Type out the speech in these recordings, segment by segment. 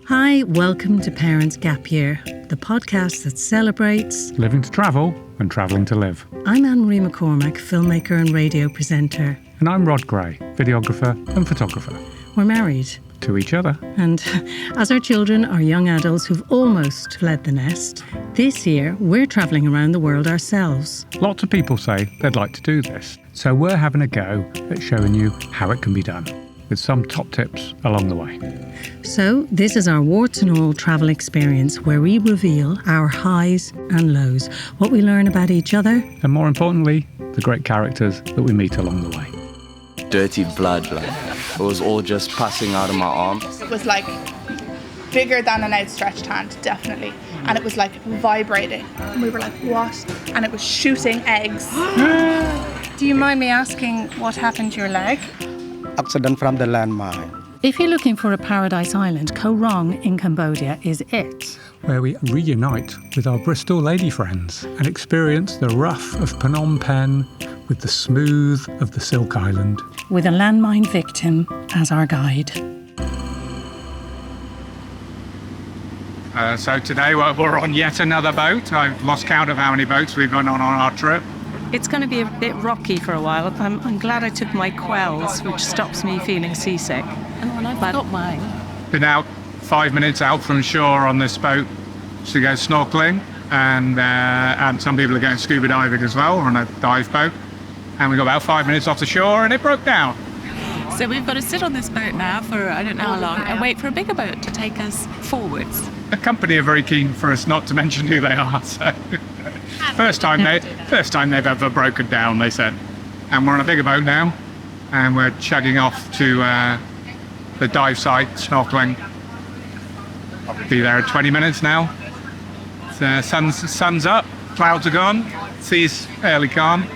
Hi, welcome to Parents Gap Year, the podcast that celebrates living to travel and travelling to live. I'm Anne-Marie McCormack, filmmaker and radio presenter. And I'm Rod Gray, videographer and photographer. We're married. To each other. And as our children are young adults who've almost fled the nest, this year we're travelling around the world ourselves. Lots of people say they'd like to do this, so we're having a go at showing you how it can be done, with some top tips along the way. So this is our warts and all travel experience where we reveal our highs and lows, what we learn about each other. And more importantly, the great characters that we meet along the way. Dirty blood, it was all just passing out of my arm. It was like bigger than an outstretched hand, definitely. And it was like vibrating. And we were like, what? And it was shooting eggs. Do you mind me asking what happened to your leg? Accident from the landmine. If you're looking for a paradise island, Koh Rong in Cambodia is it. Where we reunite with our Bristol lady friends and experience the rough of Phnom Penh with the smooth of the Silk Island. With a landmine victim as our guide. So today we're on yet another boat. I've lost count of how many boats we've gone on our trip. It's going to be a bit rocky for a while. I'm glad I took my Quells, which stops me feeling seasick. Oh, and I've got mine. Been out 5 minutes out from shore on this boat to go snorkeling, and some people are going scuba diving as well on a dive boat. And we got about 5 minutes off the shore and it broke down. So we've got to sit on this boat now for I don't know how long and wait for a bigger boat to take us forwards. The company are very keen for us not to mention who they are, so first time they've ever broken down, they said. And we're on a bigger boat now, and we're chugging off to the dive site, snorkeling. I'll be there in 20 minutes now. Sun's up, clouds are gone, sea's fairly calm.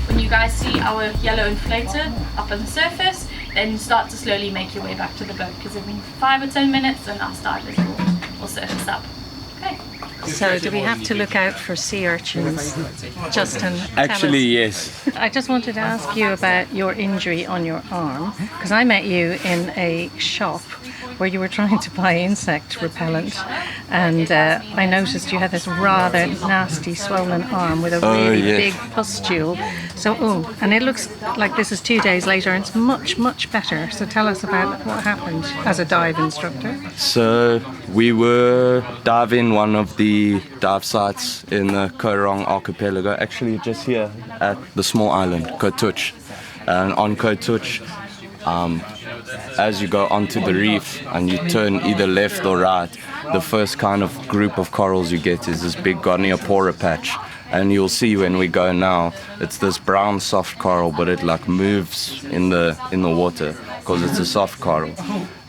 When you guys see our yellow inflator up on the surface, then start to slowly make your way back to the boat, because in 5 or 10 minutes then our divers will surface up. Okay. So do we have to look out for sea urchins, Justin? Actually, yes. I just wanted to ask you about your injury on your arm, because I met you in a shop where you were trying to buy insect repellent, and I noticed you had this rather nasty swollen arm with a really big pustule. And it looks like this is 2 days later and it's much, much better. So tell us about what happened as a dive instructor. So we were diving one of the dive sites in the Koh Rong archipelago, actually just here at the small island, Koh Tuch. And on Koh Tuch, as you go onto the reef and you turn either left or right, the first kind of group of corals you get is this big Goniopora patch. And you'll see when we go now, it's this brown soft coral, but it like moves in the water because it's a soft coral.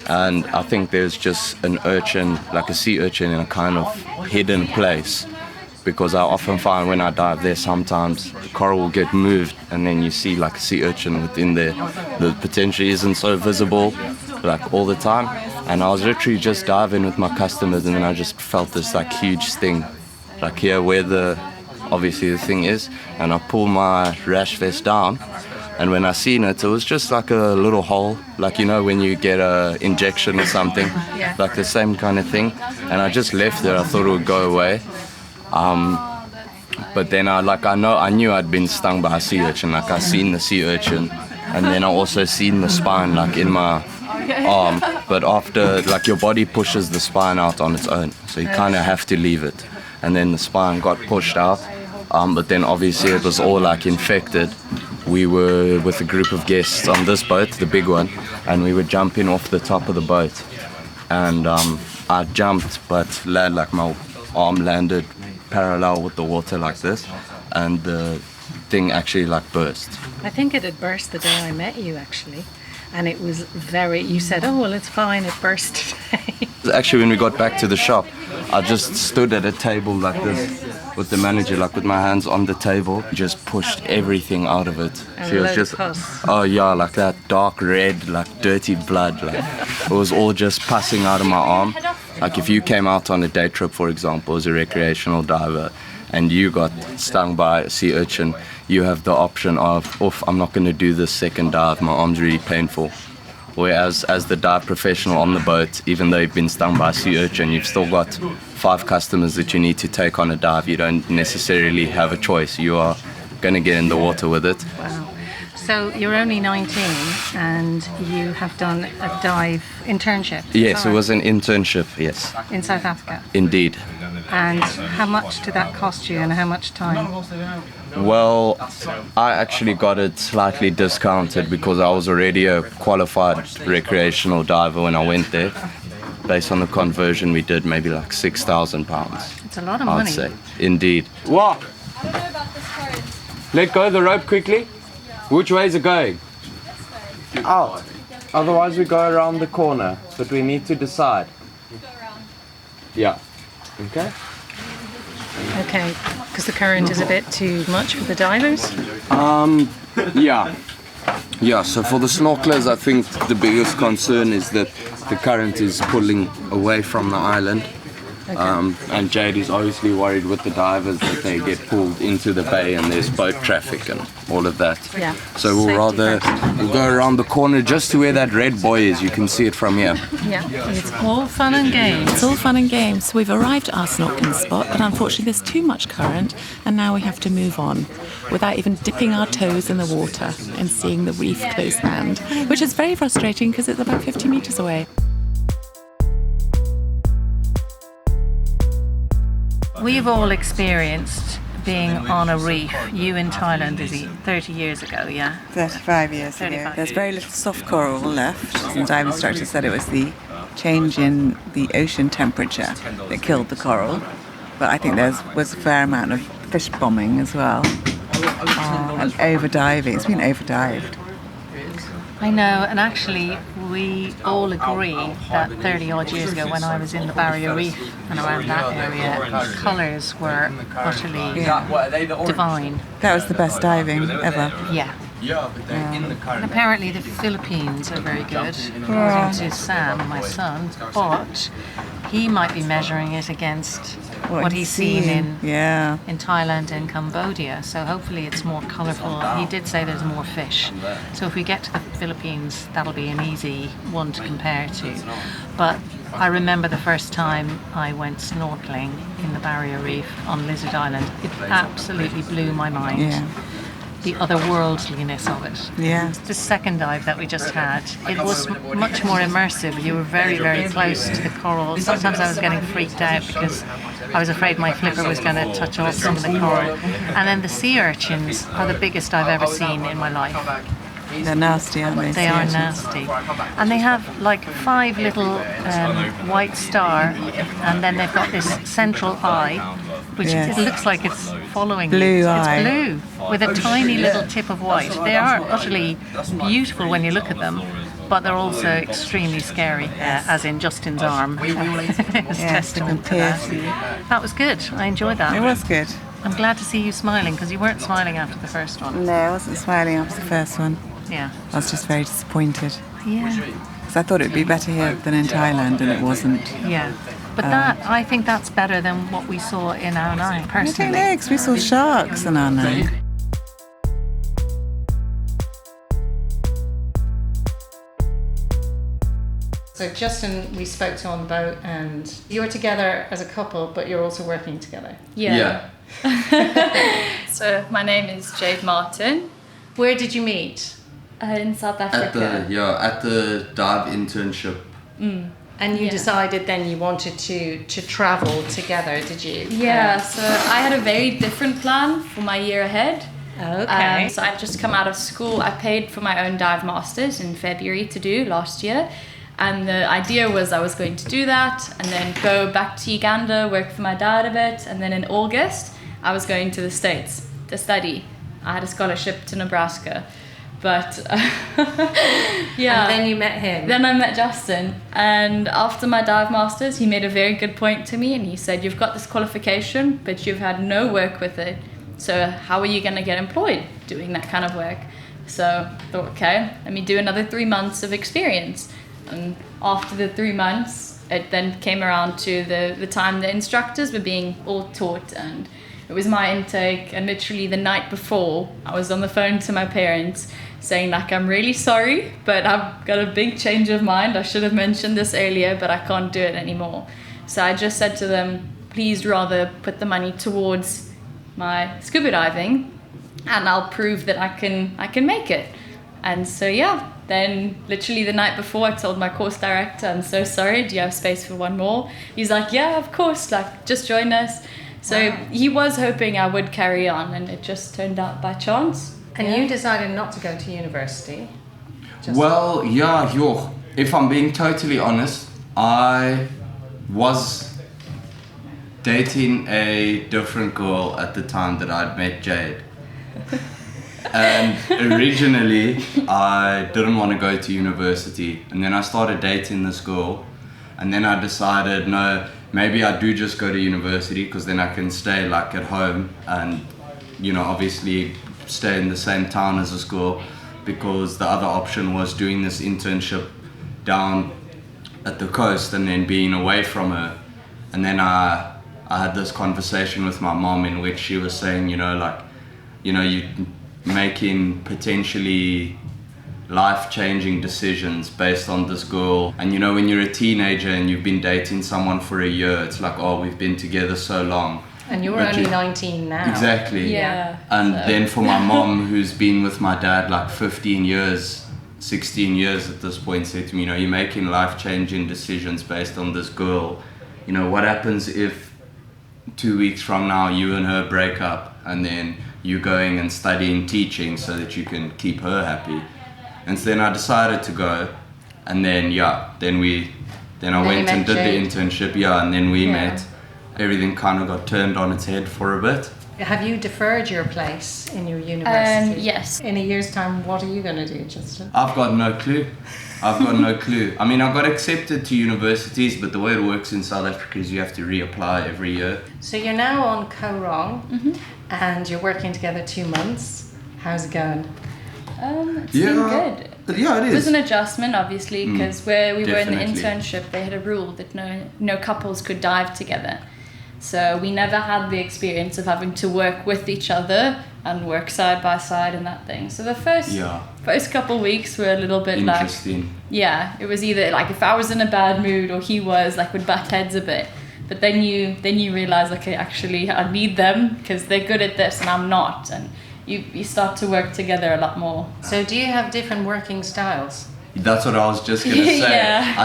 And I think there's just an urchin, like a sea urchin, in a kind of hidden place. Because I often find when I dive there, sometimes the coral will get moved and then you see like a sea urchin within there that potentially isn't so visible like all the time. And I was literally just diving with my customers and then I just felt this like huge sting, like here where obviously the thing is, and I pulled my rash vest down, and when I seen it, it was just like a little hole, like, you know, when you get a injection or something, like the same kind of thing. And I just left it. I thought it would go away. But then I knew I'd been stung by a sea urchin. Like I seen the sea urchin, and then I also seen the spine like in my arm. But after, like, your body pushes the spine out on its own, so you kind of have to leave it. And then the spine got pushed out. But then obviously it was all like infected. We were with a group of guests on this boat, the big one, and we were jumping off the top of the boat. And I jumped, but like my arm landed parallel with the water like this, and the thing actually like burst. I think it had burst the day I met you, actually. And it was you said, oh, well, it's fine, it burst today. Actually, when we got back to the shop, I just stood at a table like this with the manager, like with my hands on the table, just pushed everything out of it. And she was just, like that dark red, like dirty blood. Like it was all just passing out of my arm. Like if you came out on a day trip, for example, as a recreational diver, and you got stung by a sea urchin, you have the option of, I'm not going to do this second dive, my arm's really painful. Whereas as the dive professional on the boat, even though you've been stung by a sea urchin, you've still got 5 customers that you need to take on a dive. You don't necessarily have a choice. You are going to get in the water with it. Wow. So you're only 19 and you have done a dive internship? Yes, it was an internship, yes. In South Africa? Indeed. And how much did that cost you and how much time? Well, I actually got it slightly discounted because I was already a qualified recreational diver when I went there. Based on the conversion we did, maybe like £6,000. It's a lot of money. I'd say. Indeed. What? Let go of the rope quickly. Which way is it going? Out. Otherwise we go around the corner, but we need to decide. Yeah. Okay. Okay, because the current is a bit too much for the divers? Yeah. Yeah, so for the snorkelers, I think the biggest concern is that the current is pulling away from the island. And Jade is obviously worried with the divers that they get pulled into the bay and there's boat traffic and all of that. Yeah. So we'll go around the corner just to where that red buoy is. You can see it from here. Yeah, it's all fun and games. It's all fun and games. We've arrived at our snorkeling spot, but unfortunately there's too much current, and now we have to move on without even dipping our toes in the water and seeing the reef close hand, which is very frustrating because it's about 50 metres away. We've all experienced being on a reef. You in Thailand, Izzy, 30 years ago, yeah? 35 years 35. ago. There's very little soft coral left. The dive instructor said it was the change in the ocean temperature that killed the coral. But I think there was a fair amount of fish bombing as well. And overdiving. It's been overdived. I know, and actually we all agree that 30 odd years ago when I was in the Barrier Reef and around that area, the colours were utterly divine. That was the best diving ever. Yeah. And apparently the Philippines are very good, according to Sam, my son, but he might be measuring it against what he's seen in Thailand and Cambodia, so hopefully it's more colourful. He did say there's more fish, so if we get to the Philippines that'll be an easy one to compare to. But I remember the first time I went snorkeling in the Barrier Reef on Lizard Island, it absolutely blew my mind. Yeah. The otherworldliness of it. Yeah. The second dive that we just had, it was much more immersive. You were very, very close to the coral. Sometimes I was getting freaked out because I was afraid my flipper was going to touch off some of the coral. And then the sea urchins are the biggest I've ever seen in my life. They're nasty, aren't they? They are nasty. And they have like 5 little white star, and then they've got this central eye, which it looks like it's following blue you. eye. It's blue, with a tiny little tip of white. They are utterly beautiful when you look at them, but they're also extremely scary, as in Justin's arm. It was testament to that. That was good. I enjoyed that. It was good. I'm glad to see you smiling, because you weren't smiling after the first one. No, I wasn't smiling after the first one. Yeah. I was just very disappointed. Yeah. Because I thought it would be better here than in Thailand, and it wasn't. Yeah. But I think that's better than what we saw in our nine, personally. I don't know, because we saw sharks in our nine. So Justin, we spoke to on the boat, and you're together as a couple, but you're also working together. Yeah. So my name is Jade Martin. Where did you meet? In South Africa. At the dive internship. And you decided then you wanted to travel together, did you? Yeah, so I had a very different plan for my year ahead. Okay. So I'd just come out of school. I paid for my own dive masters in February to do last year. And the idea was I was going to do that and then go back to Uganda, work for my dad a bit. And then in August, I was going to the States to study. I had a scholarship to Nebraska. But yeah. And then you met him. Then I met Justin. And after my dive masters, he made a very good point to me. And he said, you've got this qualification, but you've had no work with it. So how are you going to get employed doing that kind of work? So I thought, okay, let me do another 3 months of experience. And after the 3 months, it then came around to the time the instructors were being all taught, and it was my intake, and literally the night before, I was on the phone to my parents saying like, I'm really sorry, but I've got a big change of mind. I should have mentioned this earlier, but I can't do it anymore. So I just said to them, please rather put the money towards my scuba diving, and I'll prove that I can make it. And so yeah, then literally the night before, I told my course director, I'm so sorry, do you have space for one more? He's like, yeah, of course, like just join us. So he was hoping I would carry on, and it just turned out by chance. And you decided not to go to university? Well, yeah, if I'm being totally honest, I was dating a different girl at the time that I'd met Jade. And originally, I didn't want to go to university. And then I started dating this girl. And then I decided, no, maybe I do just go to university, because then I can stay like at home and, you know, obviously stay in the same town as this girl, because the other option was doing this internship down at the coast and then being away from her. And then I had this conversation with my mom in which she was saying, you're making potentially life-changing decisions based on this girl. And you know, when you're a teenager and you've been dating someone for a year, it's like, oh, we've been together so long. And you're only 19 now. Exactly. Yeah. And then for my mom, who's been with my dad like 15 years, 16 years at this point, said to me, you're making life-changing decisions based on this girl. What happens if 2 weeks from now you and her break up, and then you going and studying teaching so that you can keep her happy? And so then I decided to go, and then I went and did the internship, and then we met. Everything kind of got turned on its head for a bit. Have you deferred your place in your university? Yes. In a year's time, what are you going to do, Justin? I've got no clue. I got accepted to universities, but the way it works in South Africa is you have to reapply every year. So you're now on Rong, and you're working together 2 months. How's it going? It's been good. Yeah, it is. It was an adjustment, obviously, because where we were in the Definitely. internship, they had a rule that no couples could dive together. So we never had the experience of having to work with each other and work side by side and that thing. So the first couple weeks were a little bit interesting. It was either like if I was in a bad mood or he was, like, would butt heads a bit. But then you realize, okay, actually I need them because they're good at this and I'm not, and you start to work together a lot more. So do you have different working styles? That's what I was just gonna say. Yeah.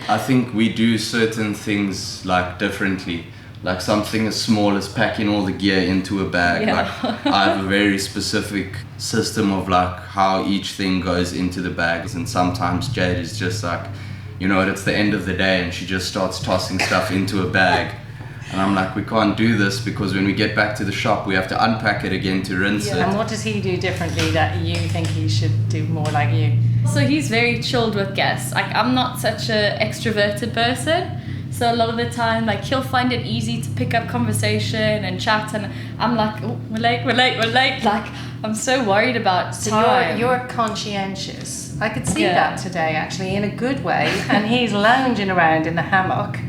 I think we do certain things like differently. Like something as small as packing all the gear into a bag. Yeah. Like I have a very specific system of like how each thing goes into the bags, and sometimes Jade is just like, it's the end of the day and she just starts tossing stuff into a bag. And I'm like, we can't do this because when we get back to the shop, we have to unpack it again to rinse it. And what does he do differently that you think he should do more like you? So he's very chilled with guests. Like, I'm not such an extroverted person. So a lot of the time, like, he'll find it easy to pick up conversation and chat, and I'm like, oh, we're late. Like, I'm so worried about time. So you're conscientious. I could see that today, actually, in a good way. And he's lounging around in the hammock,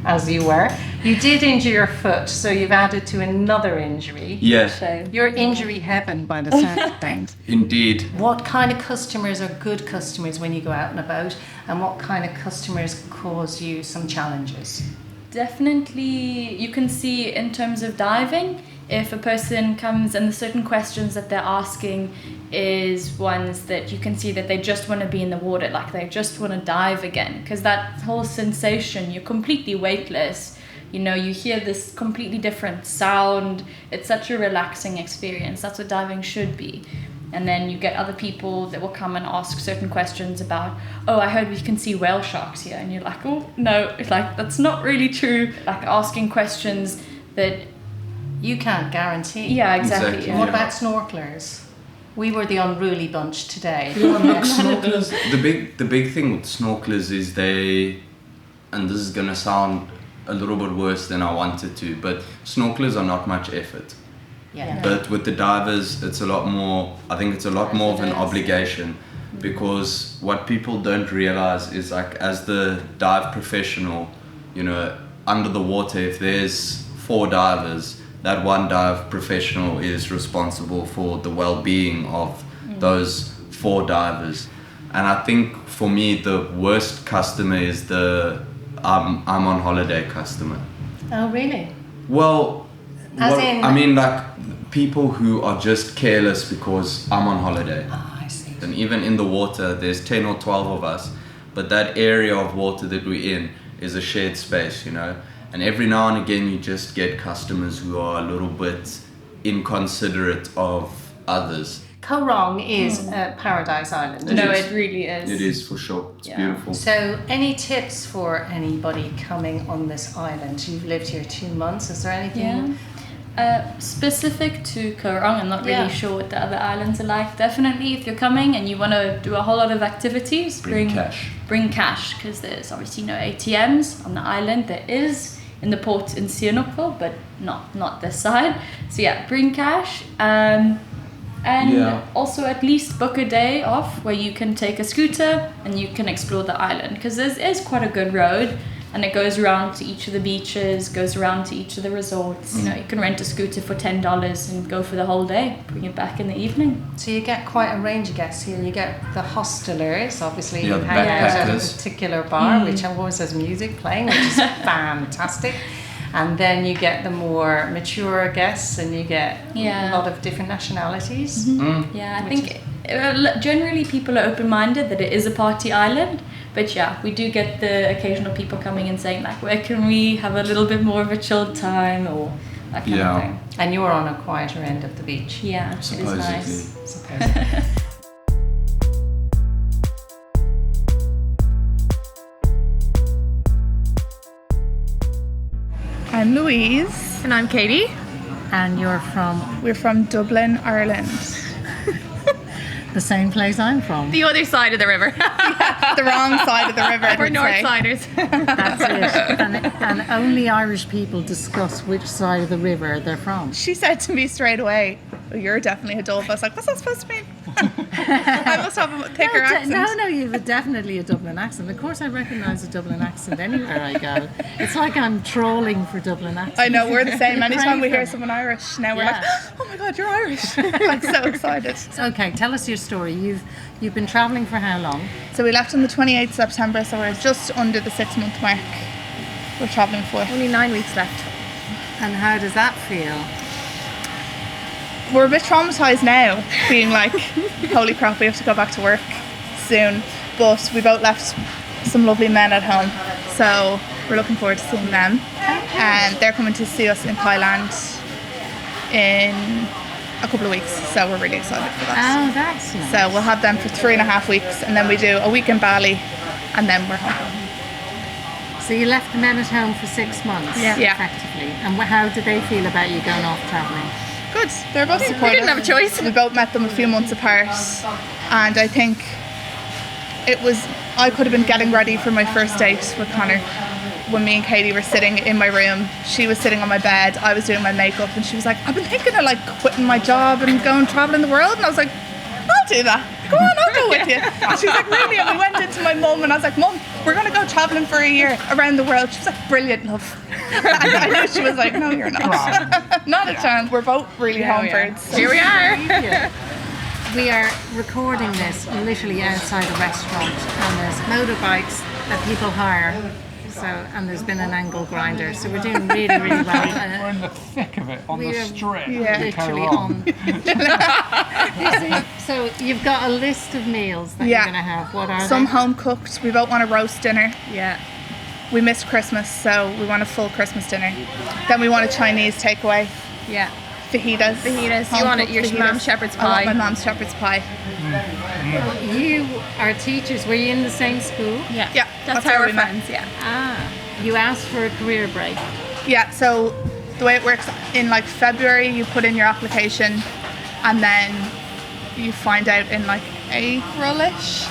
as you were. You did injure your foot, so you've added to another injury. Yes. You're injury heaven by the sound of things. Indeed. What kind of customers are good customers when you go out and about, and what kind of customers cause you some challenges? Definitely, you can see in terms of diving, if a person comes and the certain questions that they're asking is ones that you can see that they just want to be in the water, like they just want to dive again, because that whole sensation, you're completely weightless. You hear this completely different sound. It's such a relaxing experience. That's what diving should be. And then you get other people that will come and ask certain questions about, oh, I heard we can see whale sharks here. And you're like, oh, no, it's like, that's not really true. Like asking questions that you can't guarantee. Yeah, exactly. What about snorkelers? We were the unruly bunch today. Snorkelers. The big thing with snorkelers is and this is gonna sound a little bit worse than I wanted to, but snorkelers are not much effort. Yeah. But with the divers, it's a lot more. I think it's a lot more of an obligation, because what people don't realize is, like, as the dive professional, under the water, if there's 4 divers, that one dive professional is responsible for the well-being of those 4 divers. And I think for me the worst customer is the I'm on holiday customer. Oh, really? Well, As in- I mean, like people who are just careless because I'm on holiday. Oh, I see. And even in the water, there's 10 or 12 of us, but that area of water that we're in is a shared space, you know. And every now and again, you just get customers who are a little bit inconsiderate of others. Koh Rong is a paradise island. No, it really is. It is for sure. It's beautiful. So, any tips for anybody coming on this island? You've lived here 2 months. Is there anything? Specific to Koh Rong, I'm not really Yeah. sure what the other islands are like. Definitely, if you're coming and you want to do a whole lot of activities, Bring cash. Bring cash, because there's obviously no ATMs on the island. There is in the port in Sihanoukville, but not this side. So yeah, bring cash. And also at least book a day off where you can take a scooter and you can explore the island, because there is quite a good road and it goes around to each of the beaches, goes around to each of the resorts. You know, you can rent a scooter for $10 and go for the whole day, bring it back in the evening. So you get quite a range of guests here. You get the hostelers, obviously, Yeah, who the hang out at a backpackers. particular bar, which always has music playing, which is fantastic. And then you get the more mature guests, and you get a lot of different nationalities. Yeah, I think generally people are open-minded that it is a party island. But yeah, we do get the occasional people coming and saying like, where can we have a little bit more of a chilled time, or that kind of thing. And you're on a quieter end of the beach. Yeah, it is nice. Supposedly. I'm Louise. And I'm Katie. And you're from We're from Dublin, Ireland. the same place I'm from. The other side of the river. The wrong side of the river, I We're would north say. siders. That's it. And only Irish people discuss which side of the river they're from. She said to me straight away, "Oh, you're definitely a Dove." I was like, what's that supposed to mean? I must have a thicker accent. No, you've definitely a Dublin accent. Of course I recognise a Dublin accent anywhere I go. It's like I'm trawling for Dublin accents. I know, we're the same. Anytime we Pray hear for someone Irish, now we're Yeah. like, oh my God, you're Irish. I'm so excited. Okay, tell us your story. You've been travelling for how long? So we left on the 28th September, so we're just under the 6-month mark we're travelling for. Only 9 weeks left. And how does that feel? We're a bit traumatised now, being like, holy crap, we have to go back to work soon. But we both left some lovely men at home, so we're looking forward to seeing them. And they're coming to see us in Thailand in a couple of weeks, so we're really excited for that. Oh, that's nice. So we'll have them for 3.5 weeks, and then we do a week in Bali, and then we're home. So you left the men at home for 6 months, Yeah. effectively. And how did they feel about you going off travelling? Good, they're both supportive. We didn't have a choice. We both met them a few months apart, and I think I could have been getting ready for my first date with Connor. When me and Katie were sitting in my room, she was sitting on my bed, I was doing my makeup, and she was like, I've been thinking of like quitting my job and going travelling the world. And I was like, I'll do that. Go on, I'll go with you. And she was like, really? And we went into my mum, and I was like, Mum, we're going to go travelling for a year around the world. She was like, brilliant, love. And I knew she was like, no, you're not. Not a chance. We're both really home birds. So. Here we are. We are recording this literally outside a restaurant, and there's motorbikes that people hire. So, and there's been an angle grinder, so we're doing really, really well. We're in the thick of it, on the strip. Literally on. So you've got a list of meals that you're going to have. What are Some they? home cooked. We both want a roast dinner. Yeah. We missed Christmas, so we want a full Christmas dinner. Then we want a Chinese takeaway. Yeah. Fajitas. Fajitas. You want it, your mom's shepherd's I want pie. my mom's shepherd's pie. You are teachers. Were you in the same school? Yeah. Yeah, That's how how we're we met. friends, yeah. Ah. You asked for a career break. Yeah, so the way it works, in like February you put in your application, and then you find out in like April-ish.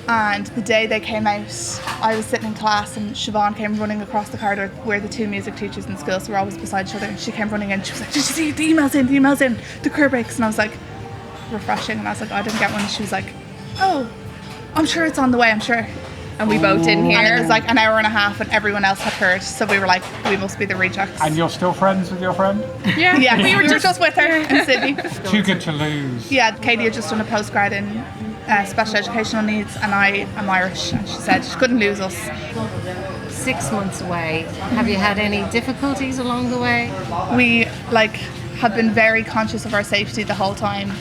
And the day they came out, I was sitting in class and Siobhan came running across the corridor. We're the two music teachers in school, so we're always beside each other. And she came running in, she was like, did you see the emails in, the career breaks? And I was like, refreshing. And I was like, I didn't get one. And she was like, oh, I'm sure it's on the way, I'm sure. And we both didn't hear. And it was like an hour and a half and everyone else had heard. So we were like, we must be the rejects. And you're still friends with your friend? Yeah, we were just with her in Sydney. Too good to lose. Yeah, Katie had just done a postgrad in special educational needs, and I am Irish, and she said she couldn't lose us. 6 months away. Have you had any difficulties along the way? We have been very conscious of our safety the whole time.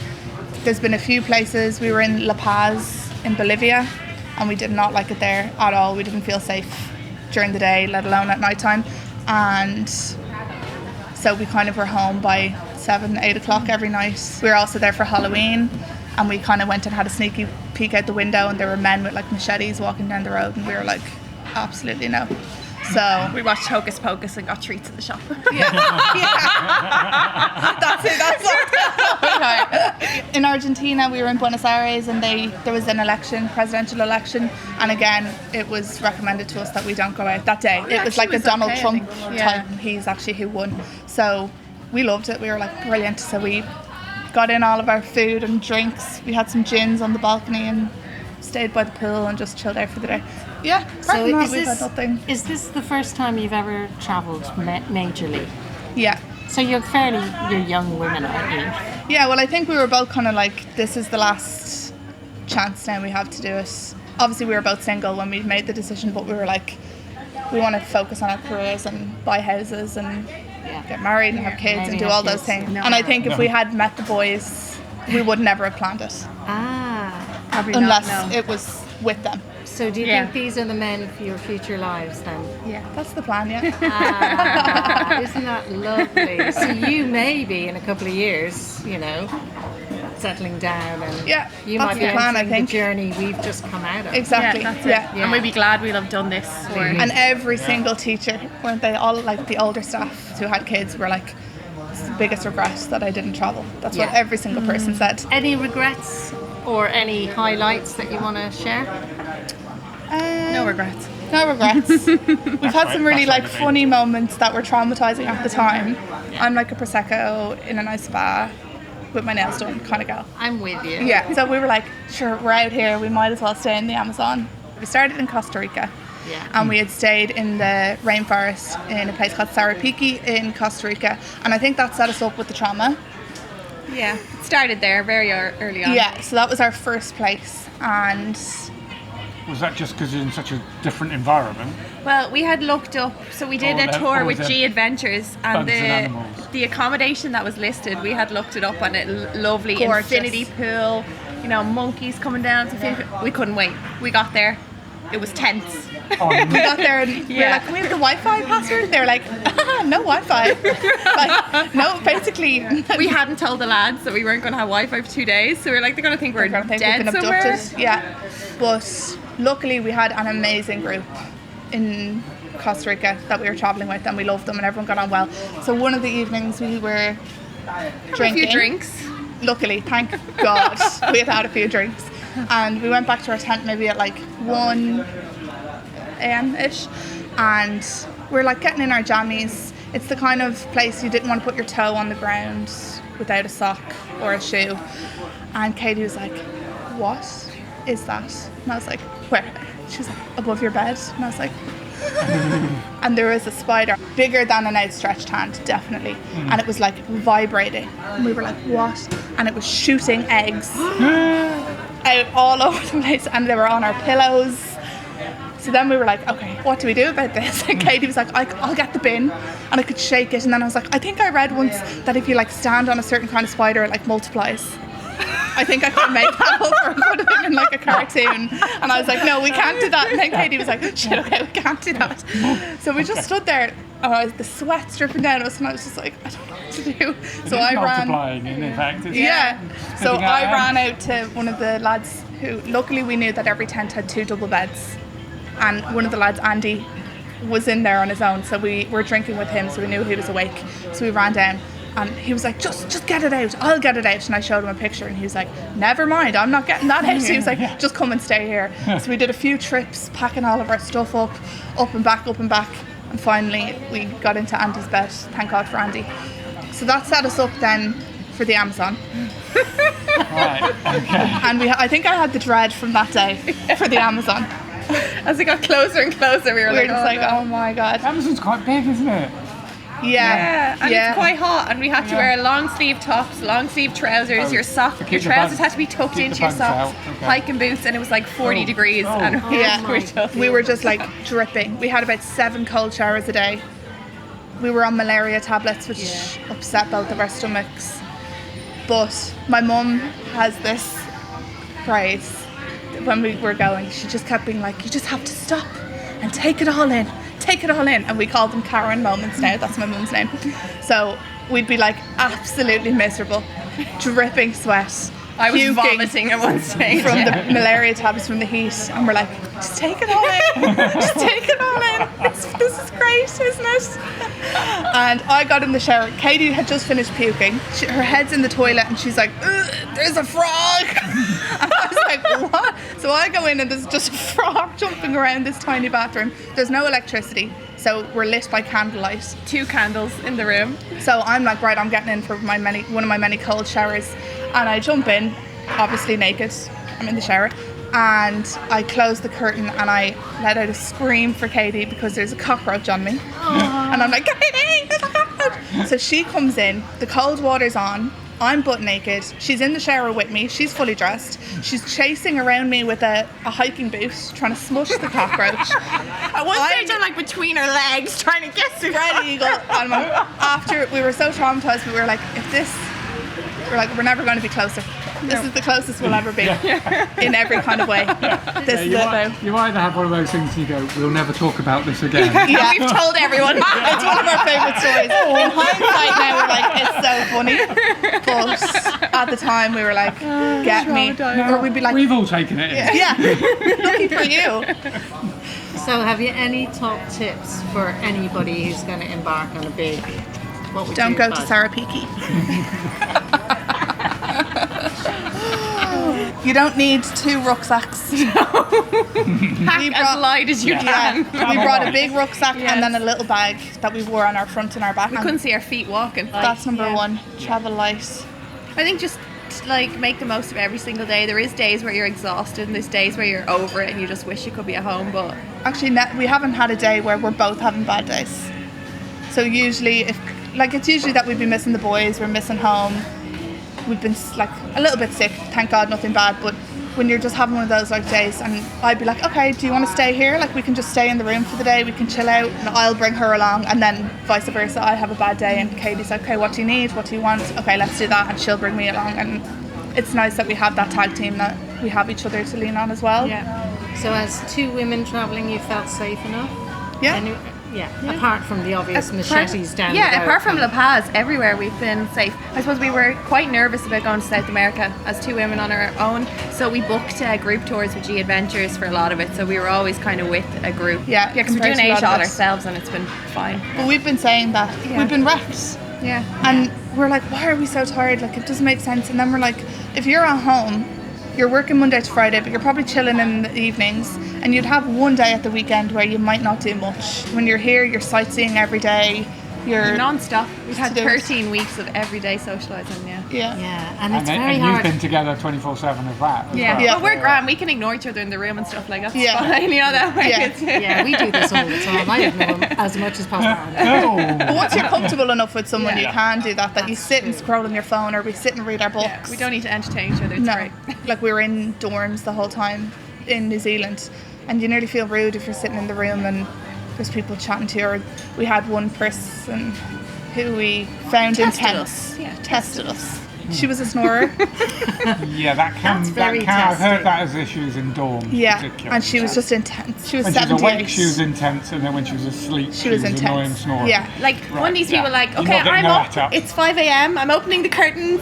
There's been a few places. We were in La Paz in Bolivia, and we did not like it there at all. We didn't feel safe during the day, let alone at night time. And so we kind of were home by 7, 8 o'clock every night. We were also there for Halloween, and we kind of went and had a sneaky peek out the window, and there were men with like machetes walking down the road, and we were like, absolutely no. So we watched Hocus Pocus and got treats in the shop. Yeah. That's it. In Argentina, we were in Buenos Aires, and there was an election, presidential election, and again, it was recommended to us that we don't go out that day. It was like the Donald Trump type. He's actually who won. So we loved it. We were like, brilliant. So we got in all of our food and drinks. We had some gins on the balcony and stayed by the pool and just chilled out for the day. Yeah, So we've had nothing. is this the first time you've ever travelled majorly? Yeah. So you're young women, aren't you? Yeah, well, I think we were both kind of like, this is the last chance now we have to do it. Obviously, we were both single when we made the decision, but we were like, we want to focus on our careers and buy houses and get married and have kids and do all those things. And I think if we had met the boys, we would never have planned it. Probably unless not, no. it was with them. So do you think these are the men for your future lives then? Yeah, that's the plan, yeah. Isn't that lovely? So you may be in a couple of years, settling down, and you might be entering the journey we've just come out of. Exactly. Yeah, that's it. And we'd be glad we'd have done this. And every single teacher, weren't they all like the older staff who had kids were like, it's the biggest regret that I didn't travel. That's what every single person said. Any regrets or any highlights that you want to share? No regrets. No regrets. We've had some really funny moments that were traumatizing at the time. I'm like a Prosecco in a nice spa with my nails done kind of girl. I'm with you. Yeah, so we were like, sure, we're out here, we might as well stay in the Amazon. We started in Costa Rica. Yeah. And we had stayed in the rainforest in a place called Sarapiqui in Costa Rica. And I think that set us up with the trauma. Yeah, it started there very early on. Yeah, so that was our first place. And was that just because you're in such a different environment? Well, we had looked up, so we did a tour with G Adventures, and the accommodation that was listed, we had looked it up on it. Lovely, gorgeous. infinity pool, monkeys coming down. We couldn't wait. We got there. It was tense. We got there and we were like, can we have the Wi-Fi password? They were like, no Wi-Fi. No, basically. We hadn't told the lads that we weren't going to have Wi-Fi for 2 days, so we were like, they're going to think we're dead we've been somewhere. abducted. Yeah, but luckily we had an amazing group in Costa Rica that we were travelling with, and we loved them and everyone got on well. So one of the evenings we were drinking. A few drinks. Luckily, thank God, we had a few drinks. And we went back to our tent maybe at 1 a.m-ish, and we're getting in our jammies. It's the kind of place you didn't want to put your toe on the ground without a sock or a shoe. And Katie was like, what is that? And I was like, where? She was like, above your bed. And I was like, and there was a spider bigger than an outstretched hand, definitely, and it was vibrating, and we were like, what? And it was shooting eggs out all over the place, and they were on our pillows. So then we were like, okay, what do we do about this? And Katie was like, I'll get the bin, and I could shake it. And then I was like, I think I read once that if you stand on a certain kind of spider, it multiplies. I think I could have made that up, or it could have been a cartoon. And I was like, no, we can't do that. And then Katie was like, shit, okay, we can't do that. So we just stood there, and the sweat's dripping down us, and I was just like, I don't know what to do. So I ran. Multiplying, in fact. So I ran out to one of the lads who, luckily we knew that every tent had 2 double beds. And one of the lads, Andy, was in there on his own. So we were drinking with him, so we knew he was awake. So we ran down. And he was like, just get it out, I'll get it out. And I showed him a picture, and he was like, never mind, I'm not getting that out. He was like, just come and stay here. So we did a few trips, packing all of our stuff up and back. And finally, we got into Andy's bed. Thank God for Andy. So that set us up then for the Amazon. Right, okay. And I think I had the dread from that day for the Amazon. As it got closer and closer, we were like, oh my god. Amazon's quite big, isn't it? Yeah, and it's quite hot, and we had to wear long sleeve tops, long sleeve trousers. Your trousers had to be tucked into your socks, hiking boots, and it was like 40 degrees. And we were just like dripping. We had about 7 cold showers a day. We were on malaria tablets, which upset both of our stomachs. But my mum has this phrase when we were going. She just kept being like, "You just have to stop and take it all in. Take it all in." And we called them Karen moments now. That's my mum's name. So we'd be like absolutely miserable, dripping sweat. I was vomiting at one stage from the malaria tablets from the heat, and we're like, just take it all in. Just take it all in. This is great, isn't it? And I got in the shower. Katie had just finished puking. Her head's in the toilet, and she's like, "There's a frog." And I was like, "What?" So I go in, and there's just a frog jumping around this tiny bathroom. There's no electricity, so we're lit by candlelight. 2 candles in the room. So I'm like, right, I'm getting in for one of my many cold showers. And I jump in, obviously naked. I'm in the shower. And I close the curtain and I let out a scream for Katie because there's a cockroach on me. Aww. And I'm like, "Katie, there's a cockroach." So she comes in, the cold water's on, I'm butt naked. She's in the shower with me, she's fully dressed. She's chasing around me with a hiking boot, trying to smush the cockroach. At one stage I'm like between her legs trying to get to Spread eagle. And after, we were so traumatized, we were like, we're never going to be closer. This is the closest we'll ever be in every kind of way. You either have one of those things you go, "We'll never talk about this again." Yeah, we've told everyone. It's one of our favourite stories. In hindsight now we're like, it's so funny. But at the time we were like, "Get me." Or we'd be like, "We've all taken it." Yeah. Lucky for you. So have you any top tips for anybody who's going to embark on a big... Don't go to Sarapiki. You don't need 2 rucksacks. Pack as light as you can. We brought a big rucksack and then a little bag that we wore on our front and our back. We couldn't see our feet walking. That's number 1. Travel light. I think just like make the most of every single day. There is days where you're exhausted and there's days where you're over it and you just wish you could be at home. But actually, we haven't had a day where we're both having bad days. So usually, it's usually that we've been missing the boys, we're missing home. We've been like a little bit sick, thank God nothing bad, but when you're just having one of those like days, and I'd be like, "Okay, do you want to stay here? Like we can just stay in the room for the day, we can chill out," and I'll bring her along, and then vice versa. I have a bad day and Katie's like, "Okay, what do you need? What do you want? Okay, let's do that," and she'll bring me along. And it's nice that we have that tag team, that we have each other to lean on as well. Yeah. So as 2 women travelling, you felt safe enough? Yeah. Apart from the obvious machetes down the road. Yeah, apart from La Paz, everywhere we've been safe. I suppose we were quite nervous about going to South America as 2 women on our own, so we booked group tours with G Adventures for a lot of it, so we were always kind of with a group. Yeah, because we're doing Asia all ourselves and it's been fine. But we've been saying that. We've been wrecked. Yeah. And we're like, why are we so tired? Like, it doesn't make sense. And then we're like, if you're at home, you're working Monday to Friday, but you're probably chilling in the evenings, and you'd have one day at the weekend where you might not do much. When you're here, you're sightseeing every day. You're non-stop. We've had 13 weeks of everyday socialising, Yeah, and it's and very hard. You've been together 24/7 of that. But we're grand. We can ignore each other in the room and stuff like that. That's fine, that way. Yeah, we do this all the time. I ignore them as much as possible. But once you're comfortable enough with someone, you can do that. That you sit and scroll on your phone, or we sit and read our books. Yeah, we don't need to entertain each other. It's great. Like we were in dorms the whole time in New Zealand, and you nearly feel rude if you're sitting in the room and there's people chatting to you. Or we had one person who we found intense. Tested us. She was a snorer. Yeah, that can. I've heard that as issues in dorms. Yeah, and she was just intense. She was 78. When she was awake, she was intense, and then when she was asleep, she was intense. Annoying snorer. Yeah, like one of these people, like, okay, I'm up. It's 5 a.m. I'm opening the curtain.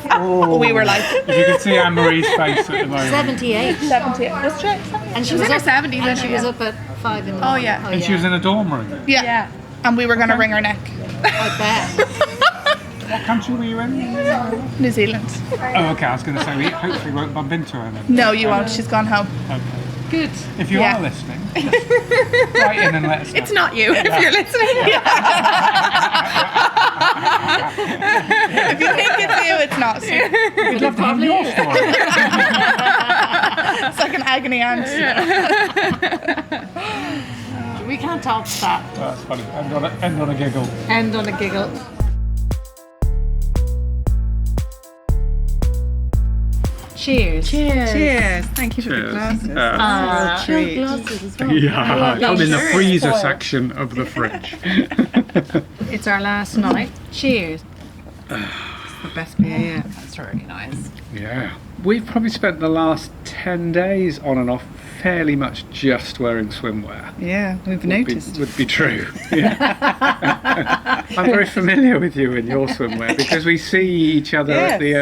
We were like, if you could see Anne Marie's face at the moment. 78. 78. Was she? And she was in her 70s. And she was up at 5 in the morning. Oh yeah. And she was in a dorm room. Yeah. And we were going to wring her neck. I bet. What country were you in? New Zealand. Oh, okay. I was going to say, we hopefully won't bump into her then. No, you won't. She's gone home. Okay. Good. If you are listening, write in and let us know. It's not you if you're listening. If you think it's you, it's not. We'd love to hear your story. It's like an agony aunt. We can't top that. That's funny. End on a giggle. End on a giggle. Cheers. Cheers. Thank you for the Cheers. glasses. Chilled glasses as well. Yeah, come in the Very freezer spoiled. section of the fridge. It's our last night. Cheers. The best beer yet. That's really nice. Yeah. We've probably spent the last 10 days on and off fairly much just wearing swimwear. Yeah, we've noticed. Would be true. Yeah. I'm very familiar with you in your swimwear because we see each other at the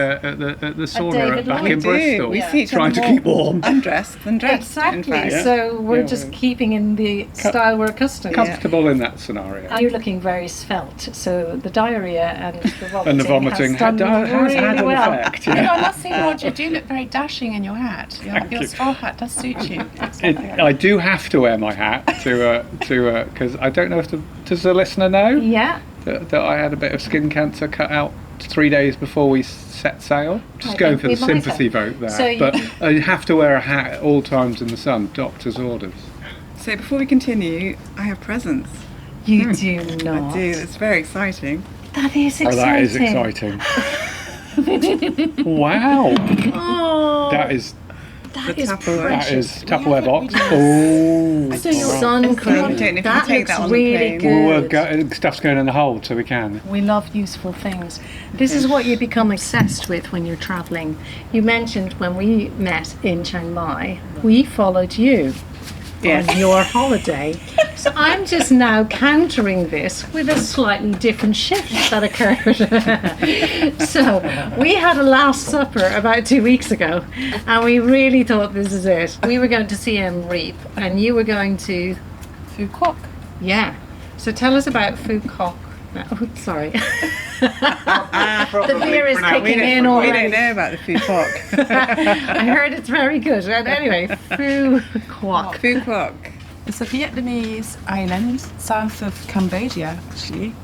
sauna David back Lloyd. in Bristol, We see each other trying to more keep warm. undressed than dressed. Exactly. In fact. Yeah. So we're Yeah, just well, keeping in the style we're accustomed. Comfortable in that scenario. You're looking very svelte, so the diarrhea and the vomiting, And the vomiting has done has had really an well. effect. You know, Yeah. I must say, Roger, you do look very dashing in your hat. Thank Your you. straw hat does suit you. I do have to wear my hat because I don't know if does the listener know Yeah. that I had a bit of skin cancer cut out 3 days before we set sail. Just I going think for we the might sympathy have. vote there, So you- but I have to wear a hat at all times in the sun. Doctor's orders. So before we continue, I have presents. You do not. I do. It's very exciting. That is exciting. Oh, that is exciting! Wow, Oh, that is that is Tupperware. that precious. is Tupperware box. Oh, So your I sun don't cream. know if you That take looks that on the really plane. good. stuff's going in the hold, so we can. We love useful things. This is what you become obsessed with when you're travelling. You mentioned when we met in Chiang Mai, we followed you on your holiday. So I'm just now countering this with a slightly different shift that occurred. So we had a Last Supper about 2 weeks ago, and we really thought this is it. We were going to see him reap, and you were going to Phu Quoc. yeah. So tell us about Phu Quoc. Oh, sorry. The beer is kicking in We already. don't know about the Phu Quoc. I heard it's very good. And anyway, Phu Quoc. Phu Quoc. It's a Vietnamese island south of Cambodia, actually.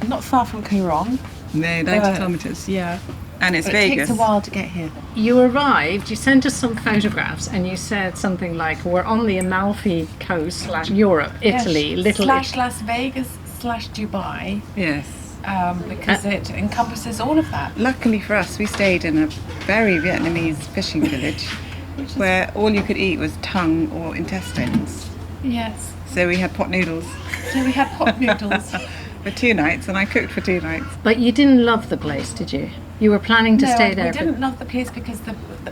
Not far from Rong. No, 90 kilometres. Yeah. And it's But it Vegas. takes a while to get here. You arrived, you sent us some photographs, and you said something like, we're on the Amalfi Coast / Europe, Italy, Little Slash Las Vegas / Dubai, Yes. because it encompasses all of that. Luckily for us, we stayed in a very Vietnamese fishing village where all you could eat was tongue or intestines. Yes. So we had pot noodles So we had pot noodles. for 2 nights, and I cooked for 2 nights. But you didn't love the place, did you? You were planning to stay there. we didn't love the place because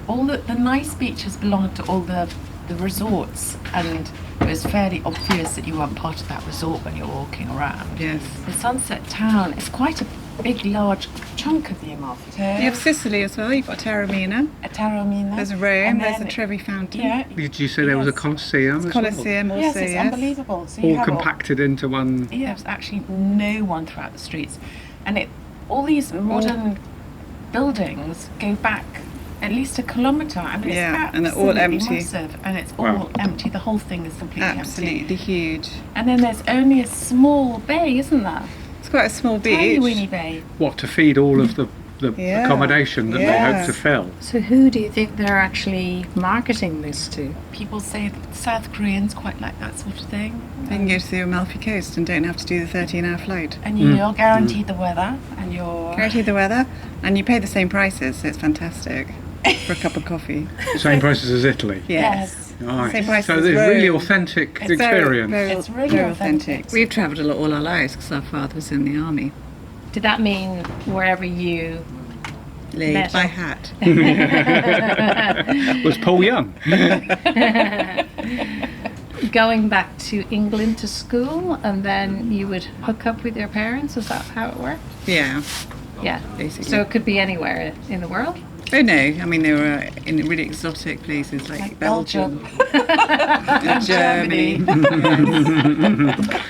all the nice beaches belonged to all the resorts, and it was fairly obvious that you weren't part of that resort when you're walking around. Yes. The Sunset Town is quite a big, large chunk of the Amalfi You have Coast. Sicily as well. You've got Taormina. Taormina. There's Rome. And There's the then- Trevi Fountain. Yeah. Did you say there was a Colosseum as well? Colosseum also. Yes, it's yes. unbelievable. So you All have compacted into one. Yeah, there's actually no one throughout the streets, and all these modern buildings go back at least a kilometre. I mean, Yeah, it's and they're all absolutely empty. massive, and it's Wow. all empty. The whole thing is completely Absolutely empty. huge. And then there's only a small bay, isn't there? It's quite a small Tiny beach. weeny bay. What, to feed all of the Yeah. accommodation that they Yeah. hope to fill? So who do you think they're actually marketing this to? People say that South Koreans quite like that sort of thing. They can go to the Amalfi Coast and don't have to do the 13-hour flight. And you're guaranteed the weather, and you're Guarantee the weather, and you pay the same prices, so it's fantastic for a cup of coffee. Same prices as Italy. Yes. Nice. Same price So as it's really Rome. authentic It's experience. It's really authentic. We've travelled a lot all our lives because our father was in the army. Did that mean wherever you Laid Met by him. hat. Was Paul Young? going back to England to school, and then you would hook up with your parents? Is that how it worked? Yeah, Yeah. basically. So it could be anywhere in the world? Oh no, I mean they were in really exotic places like Belgium, and Germany.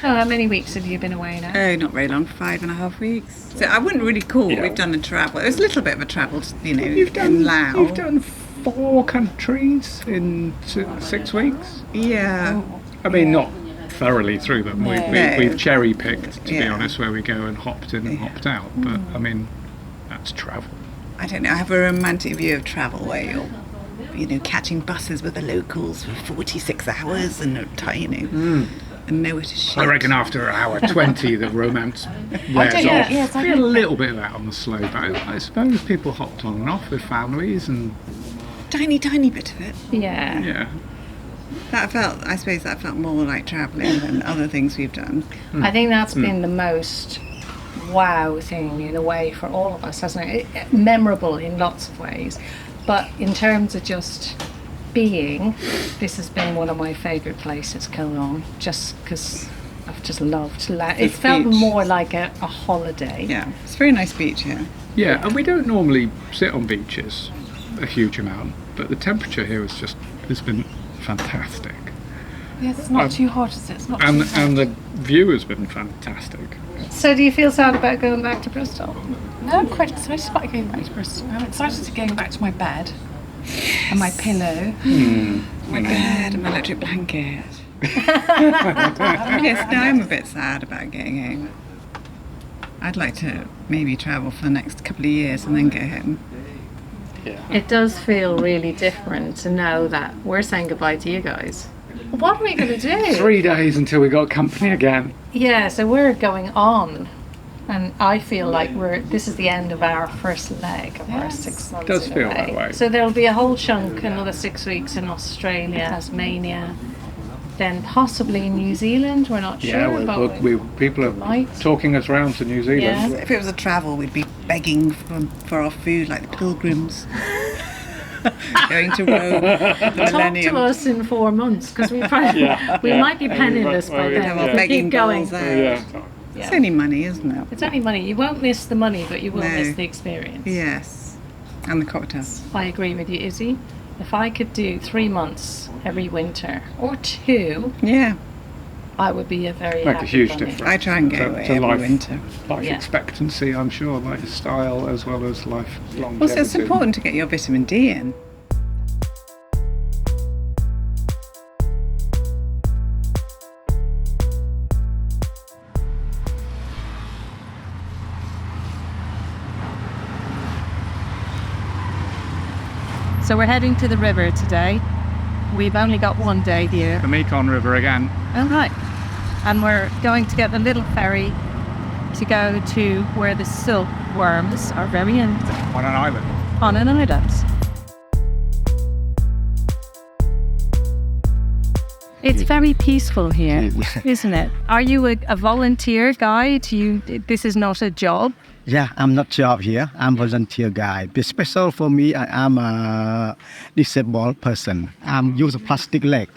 Oh, how many weeks have you been away now? Oh, not very long, 5.5 weeks. So I wouldn't really call what we've done a travel. It was a little bit of a travel, in Laos. You've done 4 countries in 6 weeks. Yeah. I mean, not thoroughly through them. No. We've cherry picked, to be Yeah. honest, where we go and hopped in and hopped out. But I mean, that's travel. I don't know. I have a romantic view of travel where you'll catching buses with the locals for 46 hours and, and nowhere to shit. I reckon after hour 20 the romance wears off. Yes, I Be a think little bit of that on the slow boat. I suppose people hopped on and off with families and Tiny bit of it. Yeah. yeah. I suppose that felt more like travelling than other things we've done. I think that's been the most wow thing in a way for all of us, hasn't it? Memorable in lots of ways. But in terms of just being, this has been one of my favourite places, Rong, just because I've just loved it. Felt beach. more like a holiday. Yeah, it's a very nice beach here. Yeah, and we don't normally sit on beaches a huge amount, but the temperature here has been fantastic. yes, it's not too hot, is it? It's not And too hot. and the view has been fantastic. So do you feel sad about going back to Bristol? No, I'm quite excited about going back to Bristol. I'm excited to going back to my bed and my pillow. My bed and my electric blanket. Yes, now I'm a bit sad about getting home. I'd like to maybe travel for the next couple of years and then go home. It does feel really different to know that we're saying goodbye to you guys. What are we going to do? 3 days until we got company again. Yeah, so we're going on, and I feel like this is the end of our first leg of our 6 months. Does in a feel that way. So there'll be a whole chunk, another 6 weeks in Australia, Tasmania, then possibly New Zealand. We're not sure. But People are might. talking us round to New Zealand. Yeah. If it was a travel, we'd be begging for our food like the pilgrims. Going to Rome, the Talk millennium. to us in 4 months, because we might be penniless by then. Have our We'll begging keep going. bowls out. It's only money, isn't it? It's only money. You won't miss the money, but you will No. miss the experience. Yes. And the cocktails. I agree with you, Izzy. If I could do 3 months every winter, or 2, Yeah. I would be a very Make a happy huge bunny. difference. I try and go away to every life, winter. life Yeah. expectancy, I'm sure, lifestyle as well as life longevity. Also, it's important to get your vitamin D in. So we're heading to the river today. We've only got 1 day here. The Mekong River again. Oh, right. And we're going to get the little ferry to go to where the silkworms are very in On an island. on an island. It's very peaceful here, isn't it? Are you a volunteer guide? This is not a job? Yeah, I'm not job here. I'm volunteer guy. It's special for me. I am a disabled person. I'm use a plastic leg,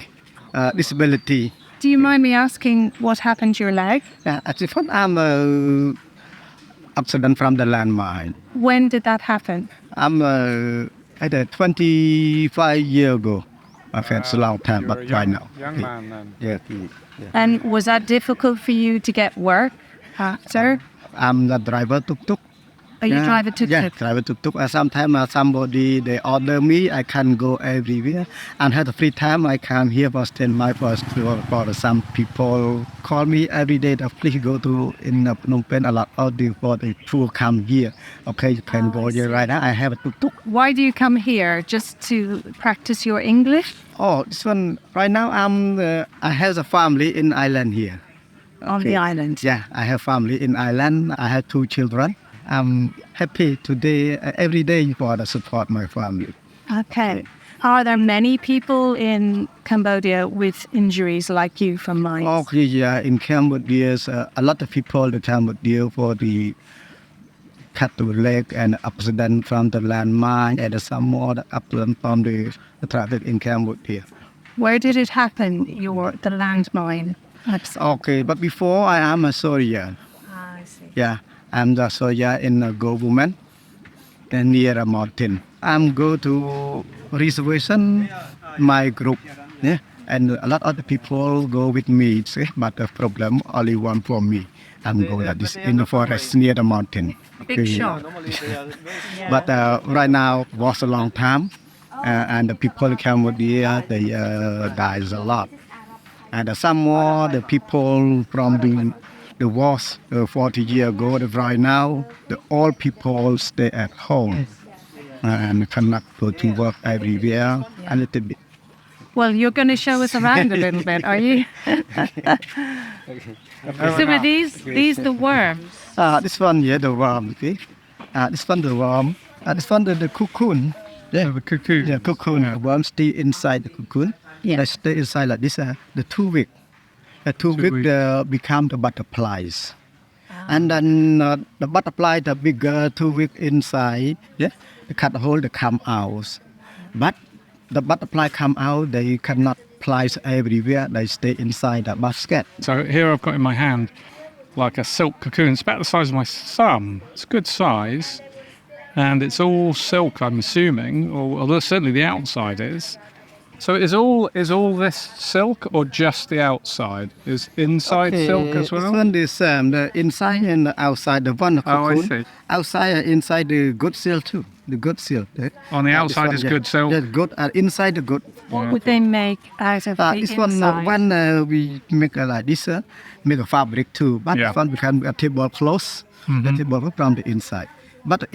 disability. Do you mind me asking what happened to your leg? At the front, I'm a accident from the landmine. When did that happen? I'm at 25 years ago. I've had a long time, You're but a right young, now. young man then. Yeah. And was that difficult for you to get work after? I'm the driver tuk-tuk. Are you driving tuk-tuk? Yeah, driver tuk-tuk. Sometimes somebody, they order me, I can go everywhere. And have the free time, I come here for stand my first for some people call me every day that please go to in Phnom Penh a lot of the tour come here. Okay, Cambodia right now, I have a tuk-tuk. Why do you come here? Just to practice your English? Oh, this one, right now I have a family in Ireland here. On the island? Yeah, I have family in Ireland. I have 2 children. I'm happy today, every day for the support my family. Okay. Are there many people in Cambodia with injuries like you from mines? Okay, yeah, in Cambodia, a lot of people in Cambodia for the cut the leg and accident from the landmine and some more accident from the traffic in Cambodia. Where did it happen, the landmine? Okay, but before I am a soldier. I see. Yeah, I'm the soldier in a government and near a mountain. I'm go to reservation, my group, yeah, and a lot of the people go with me, see, but the problem only one for me. I'm going like this in the forest near the mountain. Big shot. But right now was a long time, and the people in Cambodia they dies a lot. And some more the people from the wars 40 years ago, right now the old people stay at home. and cannot go to work everywhere a little bit. Well, you're going to show us around a little bit, are you? So are these the worms? This one, the worm. Okay. This one, the worm. This one, the cocoon. Yeah, the cocoon. Yeah, cocoon. The worms stay inside the cocoon. Yeah. They stay inside like this. The 2 weeks. The 2 weeks they become the butterflies. And then the butterfly, the bigger 2 weeks inside, they cut the hole, they come out. But the butterfly come out, they cannot fly everywhere, they stay inside the basket. So here I've got in my hand like a silk cocoon. It's about the size of my thumb. It's a good size. And it's all silk, I'm assuming, or certainly the outside is. So is all this silk or just the outside? Is inside silk as well? This one is the inside and the outside, the one cocoon. Oh, I see. Outside and inside the good silk too. The good silk. On the outside is good silk? Yeah, good. And inside the good. What would they make out of the this inside? one we make like this, make a fabric too. But this one become a tablecloth, the tablecloth from the inside. But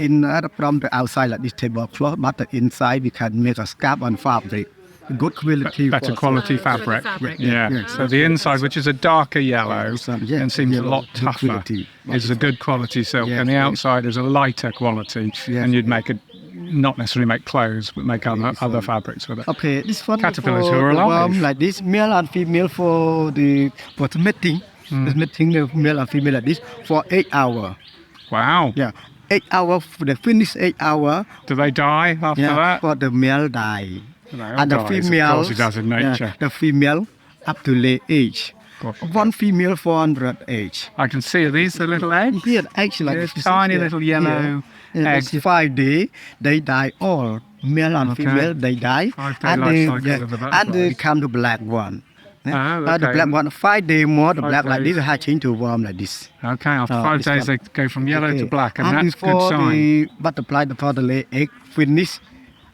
from the outside like this tablecloth, but the inside we can make a scarf and fabric. Good quality. Better quality fabric. Yeah. So the inside, which is a darker yellow and seems a lot tougher, is a good quality silk, and the outside is a lighter quality, and you'd not necessarily make clothes, but make other fabrics with it. Okay, this one caterpillars for who are the alive. worm like this, male and female for the mating. The mating, the male and female like this for 8 hours. Wow. Yeah. 8 hours, they finish 8 hours. Do they die after that? For the male die. And the female, of course it does in nature. The female up to late age. One female 400 age. I can see, are these the little eggs? Yeah, eggs like this tiny little yellow eggs. 5 days, they die all. Male and female, they die. 5-day life cycle of the butterflies. And they become the black one. Okay. The black one, 5 days more, the black like this, hatch into worm like this. Okay, after 5 days they go from yellow to black, and that's a good before sign. the butterfly, before the lay egg finish,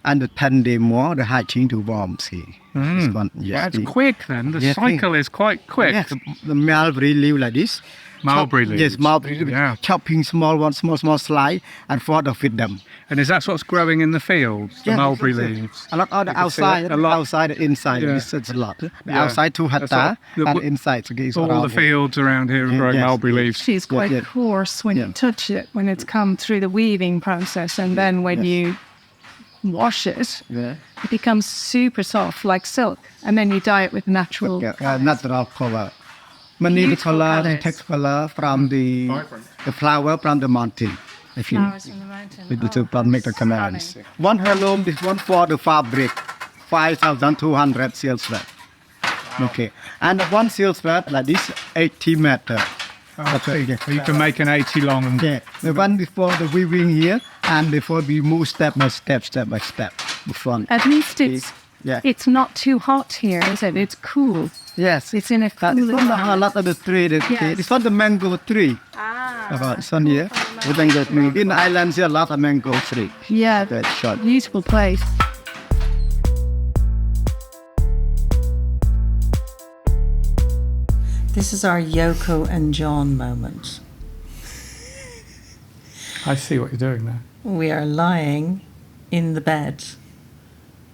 and the 10 days more, the hatch into worms here. This one, That's quick then, the cycle is quite quick. Yes, the mulberry leaf like this. Mulberry leaves. Yes, mulberry leaves. Chopping small slice and for to feed them. And is that what's growing in the fields, the mulberry leaves? A lot of the outside, outside, the inside. It's a lot. The outside 2 hectares, and inside is all the fields around here are growing mulberry leaves. It's quite coarse when you touch it, when it's come through the weaving process, and then when you wash it, it becomes super soft like silk, and then you dye it with natural natural color. Many the color, the text color from the flower from the mountain. Flowers from the mountain. To make the canals. One heirloom, this one for the fabric, 5,200 silk thread. Okay, and one silk thread like this, 80 meters. You can make an 80 long. Yeah, the one before the weaving here, and before we move step by step. The front. At least it's not too hot here, is it? It's cool. Yes. It's in a cool a lot of the tree. It's not the mango tree. This one here. The mango tree. In the islands, there are a lot of mango tree. Yeah, that's short. Beautiful place. This is our Yoko and John moment. I see what you're doing there. We are lying in the bed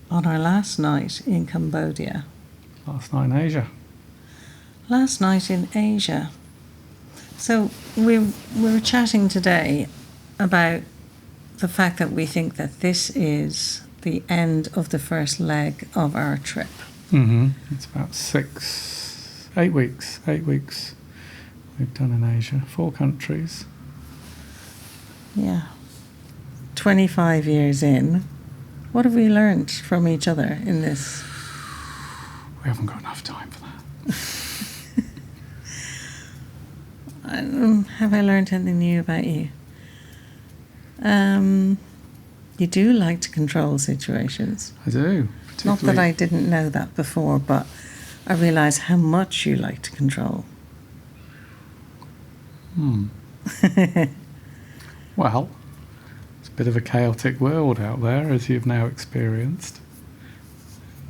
on our last night in Cambodia. Last night in Asia. Last night in Asia. So we were chatting today about the fact that we think that this is the end of the first leg of our trip. It's about 8 weeks. 8 weeks we've done in Asia, 4 countries. Yeah. 25 years in. What have we learned from each other in this? We haven't got enough time for that. Have I learned anything new about you? You do like to control situations. I do. Not that I didn't know that before, but I realise how much you like to control. Well, it's a bit of a chaotic world out there, as you've now experienced.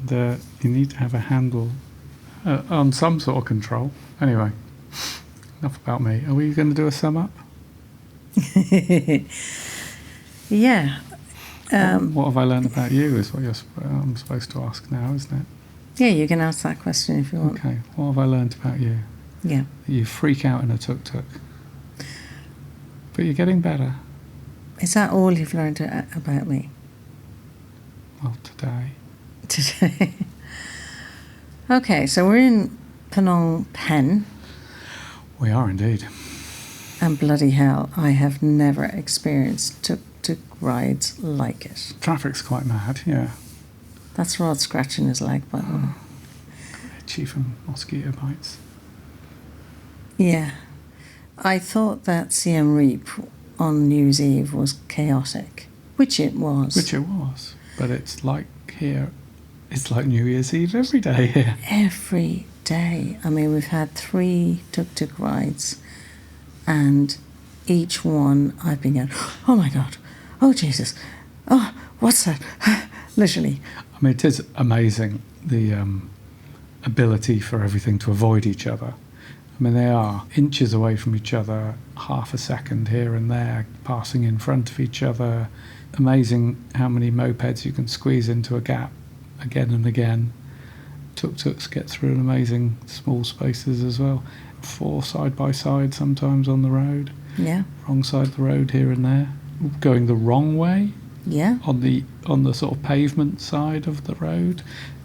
And you need to have a handle on some sort of control. Anyway, enough about me. Are we going to do a sum up? Yeah. What have I learned about you is what I'm supposed to ask now, isn't it? Yeah, you can ask that question if you want. Okay, what have I learned about you? Yeah. You freak out in a tuk-tuk. But you're getting better. Is that all you've learned about me? Well, today. Today. Okay, so we're in Phnom Penh. We are indeed. And bloody hell, I have never experienced tuk-tuk rides like it. Traffic's quite mad, yeah. That's Rod scratching his leg, by the way. Itchy from mosquito bites. Yeah. I thought that Siem Reap on New Year's Eve was chaotic, which it was. Which it was. But it's like here, it's like New Year's Eve every day here. Every day. I mean, we've had 3 tuk-tuk rides, and each one I've been going, oh my God, oh Jesus, oh, what's that? Literally. I mean, it is amazing, the ability for everything to avoid each other. I mean, they are inches away from each other, half a second here and there, passing in front of each other. Amazing how many mopeds you can squeeze into a gap again and again. Tuk-tuks get through in amazing small spaces as well. 4 side by side sometimes on the road. Yeah. Wrong side of the road here and there. Going the wrong way. Yeah. On the sort of pavement side of the road,